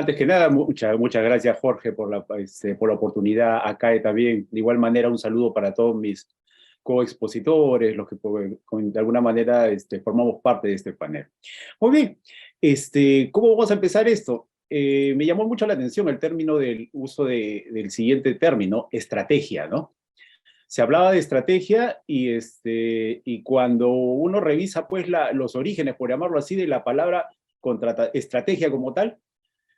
Antes que nada, muchas gracias, Jorge, por la oportunidad. Acá también, de igual manera, un saludo para todos mis coexpositores, los que de alguna manera formamos parte de este panel. Muy bien, ¿cómo vamos a empezar esto? Me llamó mucho la atención el término del uso del siguiente término, estrategia, ¿no? Se hablaba de estrategia y cuando uno revisa pues los orígenes, por llamarlo así, de la palabra estrategia como tal,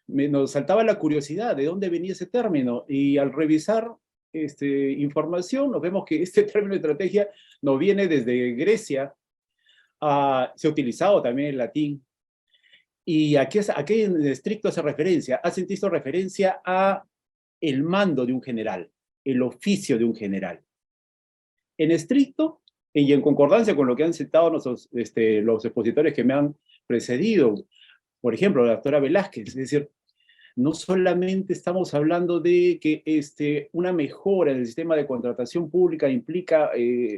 nos saltaba la curiosidad de dónde venía ese término, y al revisar información nos vemos que este término de estrategia nos viene desde Grecia. Se ha utilizado también en latín. ¿Y a qué en estricto hace referencia? Hace referencia a el mando de un general, el oficio de un general. En estricto, y en concordancia con lo que han citado los expositores que me han precedido, por ejemplo, la doctora Velázquez, es decir, no solamente estamos hablando de que una mejora en el sistema de contratación pública implica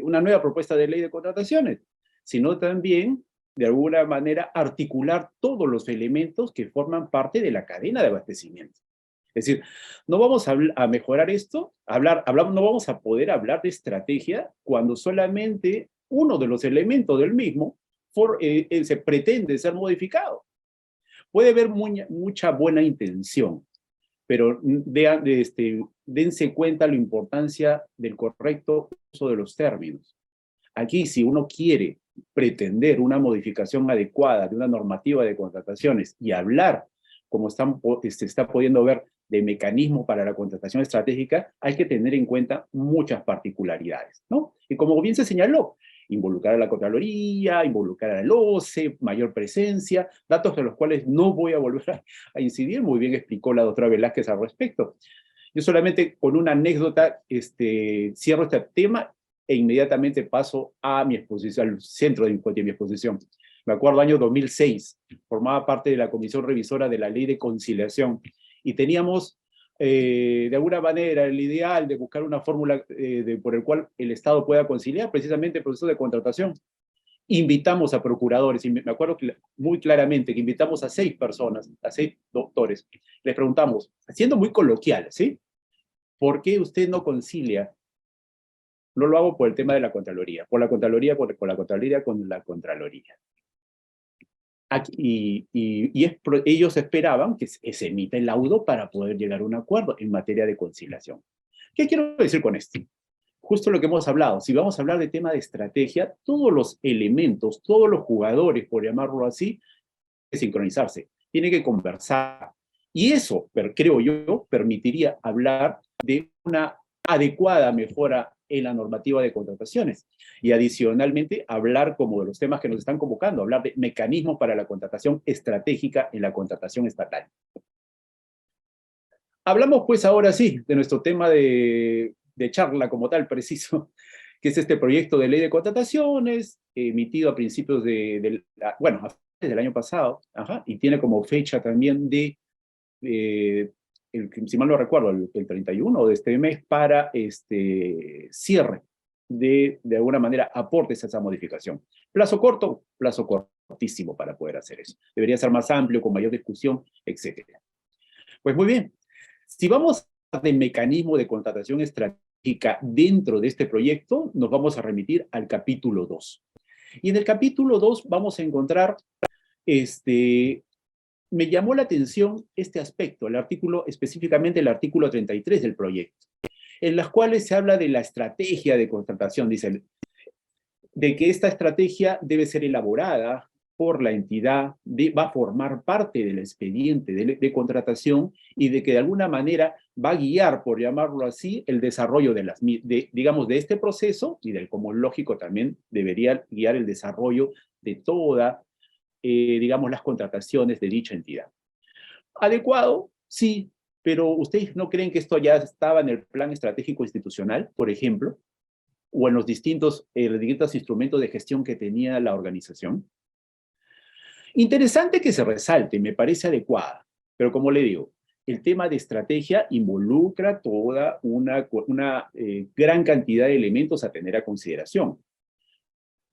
una nueva propuesta de ley de contrataciones, sino también, de alguna manera, articular todos los elementos que forman parte de la cadena de abastecimiento. Es decir, no vamos a mejorar esto, no vamos a poder hablar de estrategia cuando solamente uno de los elementos del mismo se pretende ser modificado. Puede haber mucha buena intención, pero dense cuenta la importancia del correcto uso de los términos. Aquí, si uno quiere pretender una modificación adecuada de una normativa de contrataciones y hablar, como se está pudiendo ver, de mecanismo para la contratación estratégica, hay que tener en cuenta muchas particularidades, ¿no? Y como bien se señaló, involucrar a la Contraloría, involucrar a la OCE, mayor presencia, datos de los cuales no voy a volver a incidir, muy bien explicó la doctora Velázquez al respecto. Yo solamente con una anécdota cierro este tema e inmediatamente paso a mi exposición, al centro de mi exposición. Me acuerdo, año 2006, formaba parte de la comisión revisora de la Ley de Conciliación y teníamos, de alguna manera, el ideal de buscar una fórmula por el cual el Estado pueda conciliar precisamente el proceso de contratación. Invitamos a procuradores, y me acuerdo muy claramente que invitamos a 6 personas, a 6 doctores. Les preguntamos, siendo muy coloquial, ¿sí? ¿Por qué usted no concilia? No lo hago por el tema de la Contraloría, por la Contraloría, con la Contraloría, con la Contraloría. Ellos esperaban que se emita el laudo para poder llegar a un acuerdo en materia de conciliación. ¿Qué quiero decir con esto? Justo lo que hemos hablado. Si vamos a hablar de tema de estrategia, todos los elementos, todos los jugadores, por llamarlo así, tienen que sincronizarse, tienen que conversar. Y eso, creo yo, permitiría hablar de una adecuada mejora en la normativa de contrataciones. Y adicionalmente, hablar como de los temas que nos están convocando, hablar de mecanismos para la contratación estratégica en la contratación estatal. Hablamos pues ahora sí de nuestro tema de charla como tal preciso, que es este proyecto de ley de contrataciones, emitido a principios del año pasado, y tiene como fecha también si mal no recuerdo, el 31 de este mes para cierre de alguna manera aportes a esa modificación. Plazo corto, plazo cortísimo para poder hacer eso. Debería ser más amplio, con mayor discusión, etcétera. Pues muy bien, si vamos a hablar de mecanismo de contratación estratégica dentro de este proyecto, nos vamos a remitir al capítulo 2. Y en el capítulo 2 vamos a encontrar me llamó la atención este aspecto, específicamente el artículo 33 del proyecto, en las cuales se habla de la estrategia de contratación, dicen, de que esta estrategia debe ser elaborada por la entidad, va a formar parte del expediente de contratación y de que de alguna manera va a guiar, por llamarlo así, el desarrollo digamos, de este proceso y del como lógico también debería guiar el desarrollo de toda digamos, las contrataciones de dicha entidad. ¿Adecuado? Sí, pero ¿ustedes no creen que esto ya estaba en el plan estratégico institucional, por ejemplo, o en los distintos instrumentos de gestión que tenía la organización? Interesante que se resalte, me parece adecuada, pero como le digo, el tema de estrategia involucra toda una gran cantidad de elementos a tener a consideración.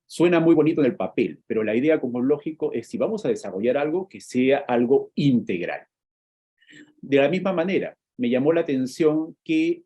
Suena muy bonito en el papel, pero la idea como lógico es si vamos a desarrollar algo que sea algo integral. De la misma manera, me llamó la atención que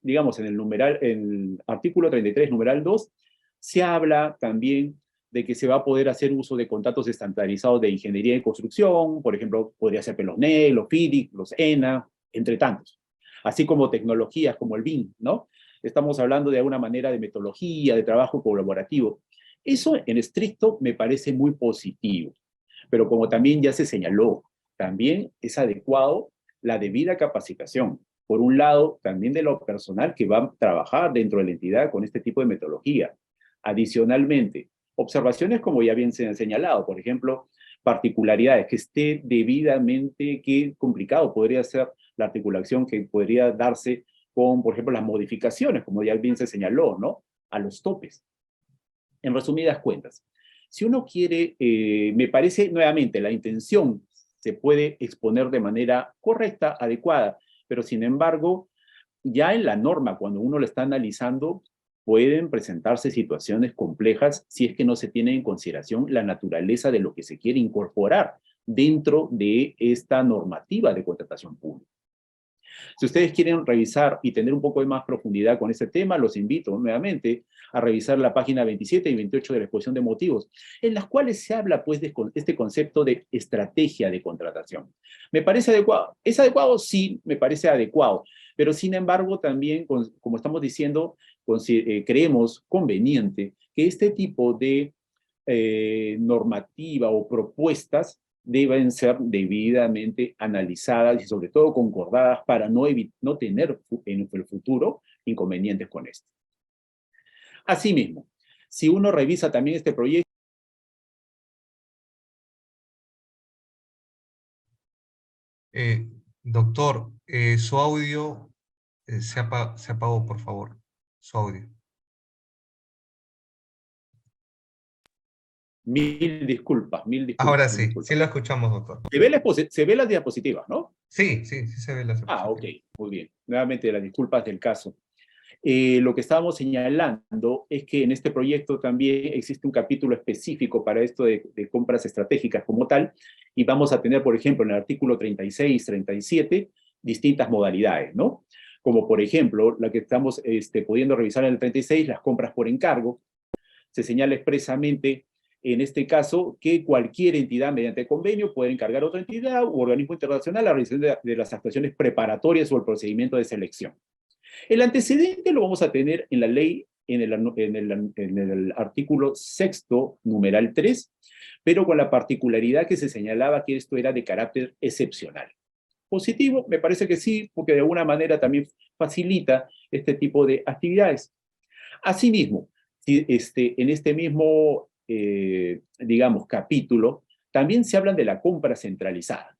digamos, en el artículo 33, numeral 2, se habla también de que se va a poder hacer uso de contratos estandarizados de ingeniería y construcción, por ejemplo, podría ser los NEL, los FIDIC, los ENA, entre tantos, así como tecnologías como el BIM, ¿no? Estamos hablando de alguna manera de metodología, de trabajo colaborativo. Eso en estricto me parece muy positivo, pero como también ya se señaló, también es adecuado la debida capacitación. Por un lado, también de lo personal que va a trabajar dentro de la entidad con este tipo de metodología. Adicionalmente, observaciones como ya bien se han señalado, por ejemplo, particularidades, que esté debidamente, qué complicado podría ser la articulación que podría darse con, por ejemplo, las modificaciones, como ya bien se señaló, ¿no? A los topes. En resumidas cuentas, si uno quiere, me parece nuevamente, la intención se puede exponer de manera correcta, adecuada, pero sin embargo, ya en la norma, cuando uno lo está analizando, pueden presentarse situaciones complejas si es que no se tiene en consideración la naturaleza de lo que se quiere incorporar dentro de esta normativa de contratación pública. Si ustedes quieren revisar y tener un poco de más profundidad con este tema, los invito nuevamente a revisar la página 27 y 28 de la exposición de motivos, en las cuales se habla pues de este concepto de estrategia de contratación. ¿Me parece adecuado? ¿Es adecuado? Sí, me parece adecuado. Pero sin embargo, también, como estamos diciendo, creemos conveniente que este tipo de normativa o propuestas deben ser debidamente analizadas y sobre todo concordadas para no tener en el futuro inconvenientes con esto. Asimismo, si uno revisa también este proyecto, Doctor, su audio se apagó, por favor. Su audio. mil Ahora disculpas, mil sí, sí disculpas. lo escuchamos, doctor. Se ve las diapositivas, ¿no? Sí, sí, sí se ve la Ah, ok, diapositiva. muy bien. Nuevamente las disculpas del caso. Lo que estábamos señalando es que en este proyecto también existe un capítulo específico para esto de compras estratégicas como tal, y vamos a tener, por ejemplo, en el artículo 36, 37, distintas modalidades, ¿no? Como por ejemplo, la que estamos pudiendo revisar en el 36, las compras por encargo. Se señala expresamente en este caso que cualquier entidad mediante convenio puede encargar a otra entidad u organismo internacional la realización de las actuaciones preparatorias o el procedimiento de selección. El antecedente lo vamos a tener en la ley, en el artículo 6º, numeral 3, pero con la particularidad que se señalaba que esto era de carácter excepcional. Positivo, me parece que sí, porque de alguna manera también facilita este tipo de actividades. Asimismo, en este mismo, digamos, capítulo, también se habla de la compra centralizada.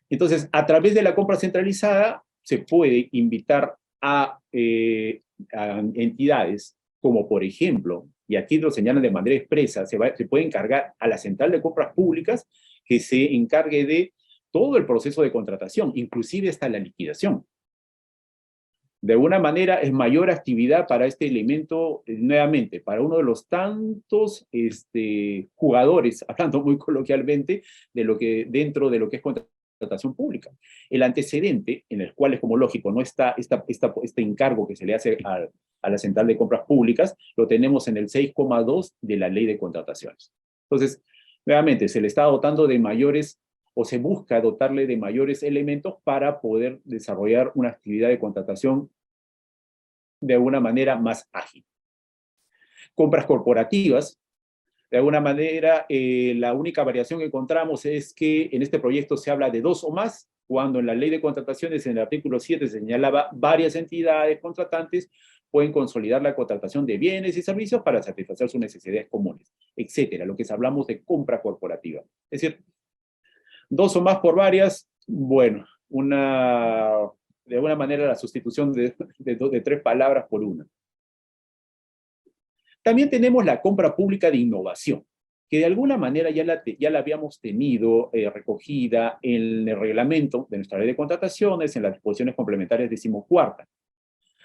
Entonces, a través de la compra centralizada se puede invitar a entidades como, por ejemplo, y aquí lo señalan de manera expresa, se puede encargar a la Central de Compras Públicas que se encargue de todo el proceso de contratación, inclusive hasta la liquidación. De alguna manera es mayor actividad para este elemento, nuevamente, para uno de los tantos jugadores, hablando muy coloquialmente, dentro de lo que es contratación pública. El antecedente, en el cual es como lógico, no está este encargo que se le hace a la Central de Compras Públicas, lo tenemos en el 6,2 de la Ley de Contrataciones. Entonces, nuevamente, se le está dotando de mayores, o se busca dotarle de mayores elementos para poder desarrollar una actividad de contratación de alguna manera más ágil. Compras corporativas, de alguna manera, la única variación que encontramos es que en este proyecto se habla de 2 o más, cuando en la ley de contrataciones, en el artículo 7, señalaba varias entidades contratantes pueden consolidar la contratación de bienes y servicios para satisfacer sus necesidades comunes, etcétera, lo que es, hablamos de compra corporativa. Es decir, 2 o más por varias, bueno, de alguna manera la sustitución de 3 palabras por una. También tenemos la compra pública de innovación, que de alguna manera ya la habíamos tenido recogida en el reglamento de nuestra ley de contrataciones, en las disposiciones complementarias 14ª.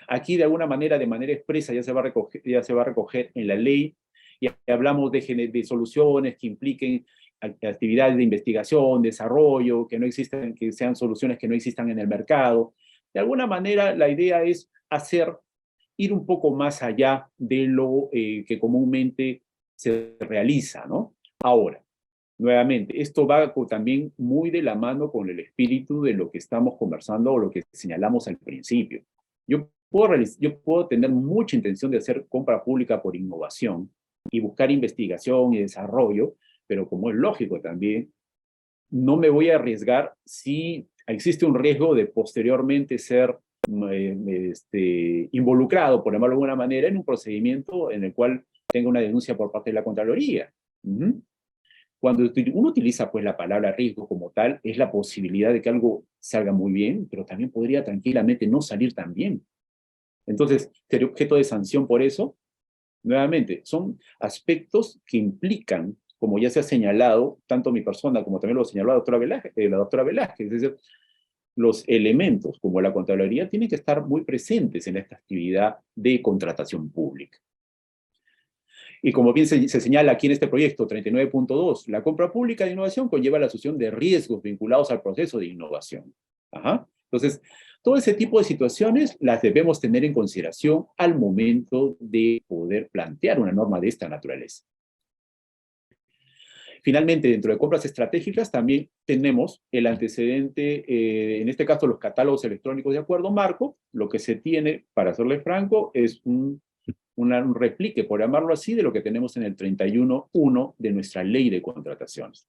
Aquí de alguna manera expresa, ya se va a recoger en la ley, y hablamos de soluciones que impliquen actividades de investigación, desarrollo, que no existen, que sean soluciones que no existan en el mercado. De alguna manera, la idea es ir un poco más allá de lo que comúnmente se realiza, ¿no? Ahora, nuevamente, esto va también muy de la mano con el espíritu de lo que estamos conversando o lo que señalamos al principio. Yo puedo tener mucha intención de hacer compra pública por innovación y buscar investigación y desarrollo, pero como es lógico también, no me voy a arriesgar si existe un riesgo de posteriormente ser involucrado, por llamarlo de alguna manera, en un procedimiento en el cual tenga una denuncia por parte de la Contraloría. Cuando uno utiliza pues la palabra riesgo como tal, es la posibilidad de que algo salga muy bien, pero también podría tranquilamente no salir tan bien. Entonces, ser objeto de sanción por eso, nuevamente, son aspectos que implican, como ya se ha señalado, tanto mi persona como también lo señaló la doctora Velázquez, es decir, los elementos como la Contraloría tienen que estar muy presentes en esta actividad de contratación pública. Y como bien se señala aquí en este proyecto 39.2, la compra pública de innovación conlleva la asunción de riesgos vinculados al proceso de innovación. Entonces, todo ese tipo de situaciones las debemos tener en consideración al momento de poder plantear una norma de esta naturaleza. Finalmente, dentro de compras estratégicas también tenemos el antecedente, en este caso los catálogos electrónicos de acuerdo marco. Lo que se tiene, para serle franco, es un replique, por llamarlo así, de lo que tenemos en el 31.1 de nuestra ley de contrataciones.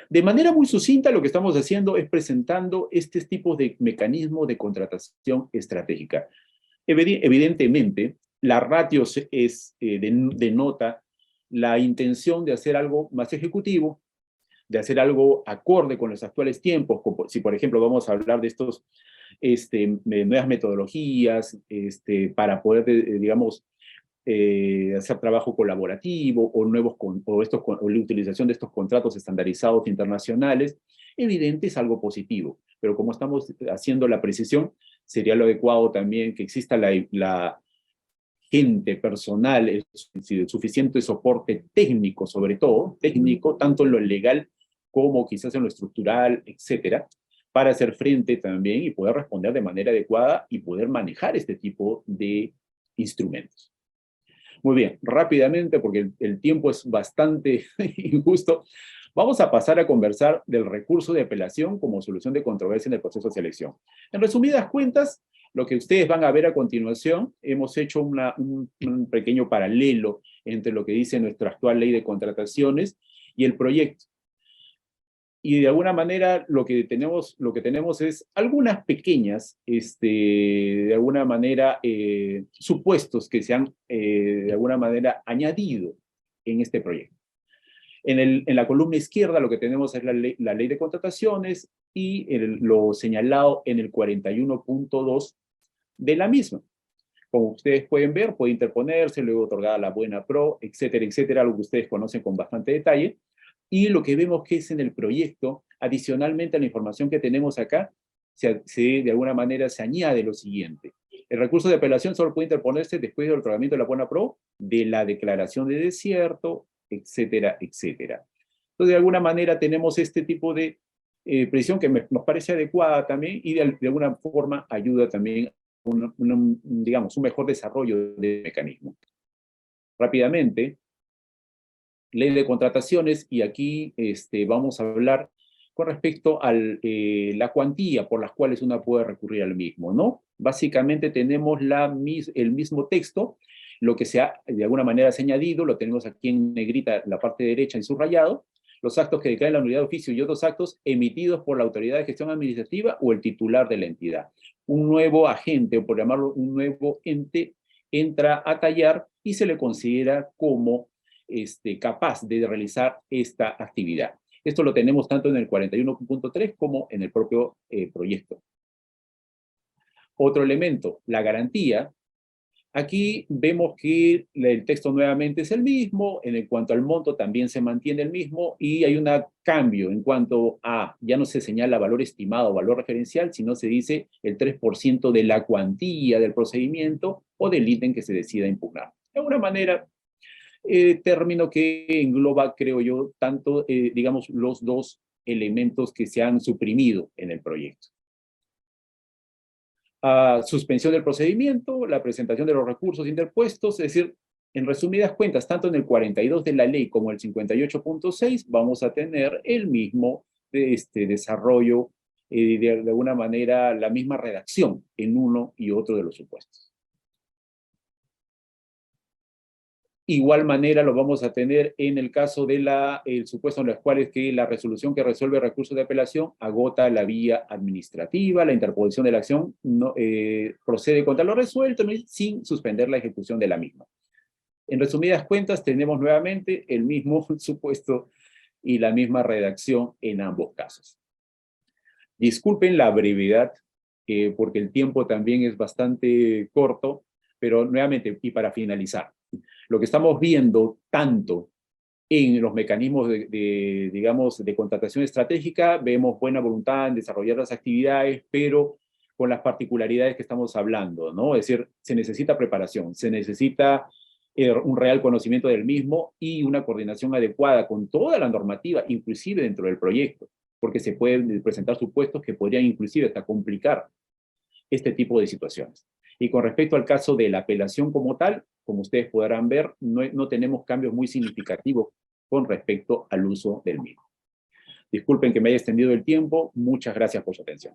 De manera muy sucinta, lo que estamos haciendo es presentando este tipo de mecanismo de contratación estratégica. Evidentemente, la ratio denota la intención de hacer algo más ejecutivo, de hacer algo acorde con los actuales tiempos, como si por ejemplo vamos a hablar de estos nuevas metodologías para poder, digamos, hacer trabajo colaborativo o o la utilización de estos contratos estandarizados internacionales, evidente es algo positivo. Pero como estamos haciendo la precisión, sería lo adecuado también que exista la gente personal, el suficiente soporte técnico, sobre todo, técnico, tanto en lo legal como quizás en lo estructural, etcétera, para hacer frente también y poder responder de manera adecuada y poder manejar este tipo de instrumentos. Muy bien, rápidamente, porque el tiempo es bastante injusto, vamos a pasar a conversar del recurso de apelación como solución de controversia en el proceso de selección. En resumidas cuentas, lo que ustedes van a ver a continuación, hemos hecho un pequeño paralelo entre lo que dice nuestra actual ley de contrataciones y el proyecto. Y de alguna manera lo que tenemos es algunas pequeñas, de alguna manera, supuestos que se han, de alguna manera, añadido en este proyecto. En la columna izquierda lo que tenemos es la ley de contrataciones y lo señalado en el 41.2 de la misma. Como ustedes pueden ver, puede interponerse, luego otorgada la buena pro, etcétera, etcétera, algo que ustedes conocen con bastante detalle. Y lo que vemos que es en el proyecto, adicionalmente a la información que tenemos acá, de alguna manera se añade lo siguiente. El recurso de apelación solo puede interponerse después del otorgamiento de la buena pro, de la declaración de desierto, etcétera, etcétera. Entonces, de alguna manera tenemos este tipo de precisión que nos parece adecuada también y de alguna forma ayuda también digamos, un mejor desarrollo del mecanismo. Rápidamente, ley de contrataciones, y aquí vamos a hablar con respecto a la cuantía por las cuales uno puede recurrir al mismo, ¿no? Básicamente tenemos el mismo texto, lo que de alguna manera se ha añadido, lo tenemos aquí en negrita, la parte derecha en subrayado, los actos que declaren la unidad de oficio y otros actos emitidos por la autoridad de gestión administrativa o el titular de la entidad. Un nuevo agente, o por llamarlo un nuevo ente, entra a tallar y se le considera como capaz de realizar esta actividad. Esto lo tenemos tanto en el 41.3 como en el propio proyecto. Otro elemento, la garantía. Aquí vemos que el texto nuevamente es el mismo, en cuanto al monto también se mantiene el mismo y hay un cambio en cuanto a, ya no se señala valor estimado o valor referencial, sino se dice el 3% de la cuantía del procedimiento o del ítem que se decida impugnar. De alguna manera, término que engloba, creo yo, tanto, digamos, los dos elementos que se han suprimido en el proyecto. Suspensión del procedimiento, la presentación de los recursos interpuestos, es decir, en resumidas cuentas, tanto en el 42 de la ley como el 58.6 vamos a tener el mismo desarrollo, de alguna manera la misma redacción en uno y otro de los supuestos. Igual manera lo vamos a tener en el caso de el supuesto en los cuales que la resolución que resuelve recursos de apelación agota la vía administrativa, la interposición de la acción no, procede contra lo resuelto sin suspender la ejecución de la misma. En resumidas cuentas, tenemos nuevamente el mismo supuesto y la misma redacción en ambos casos. Disculpen la brevedad, porque el tiempo también es bastante corto, pero nuevamente, y para finalizar, lo que estamos viendo tanto en los mecanismos digamos, de contratación estratégica, vemos buena voluntad en desarrollar las actividades, pero con las particularidades que estamos hablando, ¿no? Es decir, se necesita preparación, se necesita un real conocimiento del mismo y una coordinación adecuada con toda la normativa, inclusive dentro del proyecto, porque se pueden presentar supuestos que podrían inclusive hasta complicar este tipo de situaciones. Y con respecto al caso de la apelación como tal, como ustedes podrán ver, no tenemos cambios muy significativos con respecto al uso del mismo. Disculpen que me haya extendido el tiempo, muchas gracias por su atención.